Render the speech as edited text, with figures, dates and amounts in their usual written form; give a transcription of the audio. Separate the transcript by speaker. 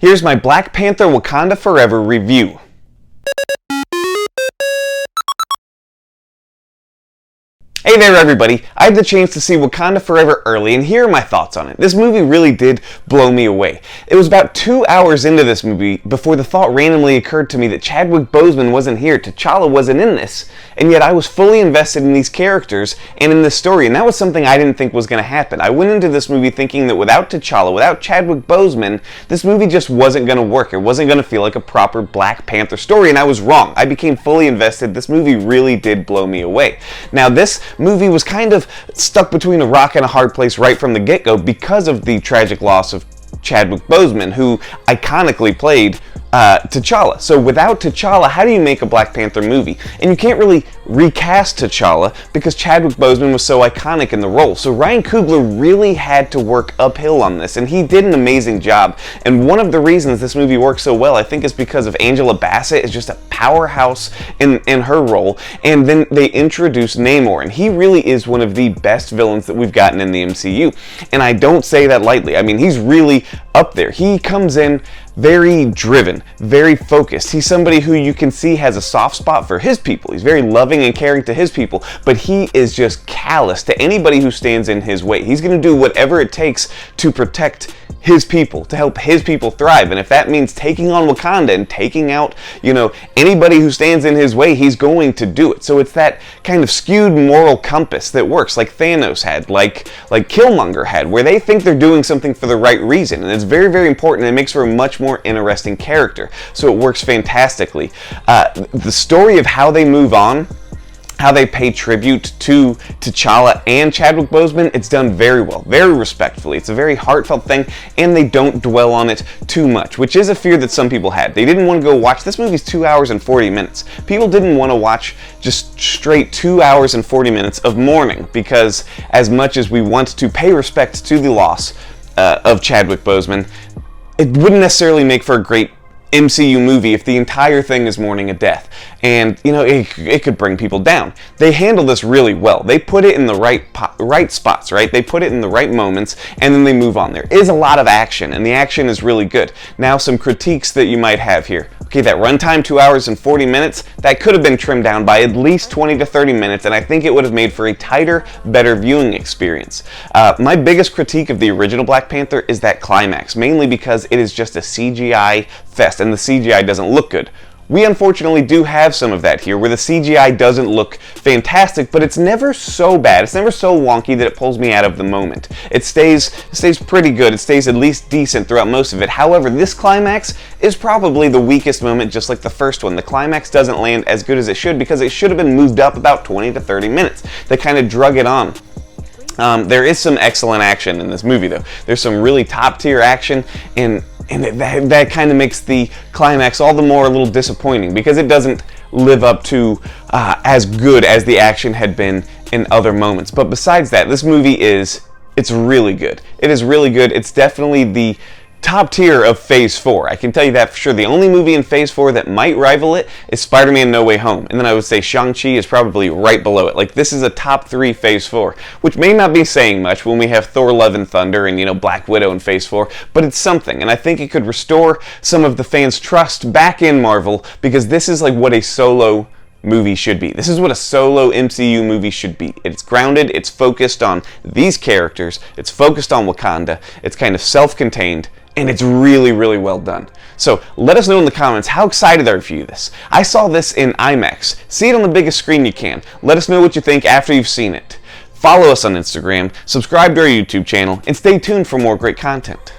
Speaker 1: Here's my Black Panther Wakanda Forever review. Hey there everybody, I had the chance to see Wakanda Forever early and here are my thoughts on it. This movie really did blow me away. It was about 2 hours into this movie before the thought randomly occurred to me that Chadwick Boseman wasn't here, T'Challa wasn't in this, and yet I was fully invested in these characters and in this story, and that was something I didn't think was going to happen. I went into this movie thinking that without T'Challa, without Chadwick Boseman, this movie just wasn't going to work. It wasn't going to feel like a proper Black Panther story, and I was wrong. I became fully invested. This movie really did blow me away. Now this movie was kind of stuck between a rock and a hard place right from the get-go because of the tragic loss of Chadwick Boseman, who iconically played T'Challa. So without T'Challa, how do you make a Black Panther movie? And you can't really recast T'Challa because Chadwick Boseman was so iconic in the role. So Ryan Coogler really had to work uphill on this, and he did an amazing job. And one of the reasons this movie works so well, I think, is because of Angela Bassett is just a powerhouse in her role. And then they introduced Namor, and he really is one of the best villains that we've gotten in the MCU. And I don't say that lightly. I mean, he's really up there. He comes in very driven, very focused. He's somebody who you can see has a soft spot for his people. He's very loving and caring to his people, but he is just callous to anybody who stands in his way. He's going to do whatever it takes to protect his people, to help his people thrive. And if that means taking on Wakanda and taking out, anybody who stands in his way, he's going to do it. So it's that kind of skewed moral compass that works, like Thanos had, like Killmonger had, where they think they're doing something for the right reason. And it's very, very important, and it makes for a much more interesting character. So it works fantastically. The story of how they move on, how they pay tribute to T'Challa and Chadwick Boseman, it's done very well, very respectfully. It's a very heartfelt thing, and they don't dwell on it too much, which is a fear that some people had. They didn't want to go watch, this movie's 2 hours and 40 minutes. People didn't want to watch just straight 2 hours and 40 minutes of mourning, because as much as we want to pay respect to the loss of Chadwick Boseman, it wouldn't necessarily make for a great MCU movie if the entire thing is mourning a death. And, it could bring people down. They handle this really well. They put it in the right spots, right? They put it in the right moments, and then they move on. There is a lot of action, and the action is really good. Now, some critiques that you might have here. Okay, that runtime, 2 hours and 40 minutes, that could have been trimmed down by at least 20 to 30 minutes, and I think it would have made for a tighter, better viewing experience. My biggest critique of the original Black Panther is that climax, mainly because it is just a CGI fest, and the CGI doesn't look good. We unfortunately do have some of that here, where the CGI doesn't look fantastic, but it's never so bad, it's never so wonky that it pulls me out of the moment. It stays pretty good, it stays at least decent throughout most of it. However, this climax is probably the weakest moment, just like the first one. The climax doesn't land as good as it should, because it should have been moved up about 20 to 30 minutes. They kind of drug it on. There is some excellent action in this movie, though. There's some really top-tier action, and that kind of makes the climax all the more a little disappointing, because it doesn't live up to as good as the action had been in other moments. But besides that, this movie it's really good. It is really good. It's definitely the top tier of Phase 4. I can tell you that for sure. The only movie in Phase 4 that might rival it is Spider-Man No Way Home. And then I would say Shang-Chi is probably right below it. Like, this is a top 3 Phase 4, which may not be saying much when we have Thor Love and Thunder and, Black Widow in Phase 4, but it's something. And I think it could restore some of the fans' trust back in Marvel, because this is like what a solo movie should be. This is what a solo MCU movie should be. It's grounded, it's focused on these characters, it's focused on Wakanda, it's kind of self-contained, and it's really, really well done. So let us know in the comments, how excited are you for this? I saw this in IMAX. See it on the biggest screen you can. Let us know what you think after you've seen it. Follow us on Instagram, subscribe to our YouTube channel, and stay tuned for more great content.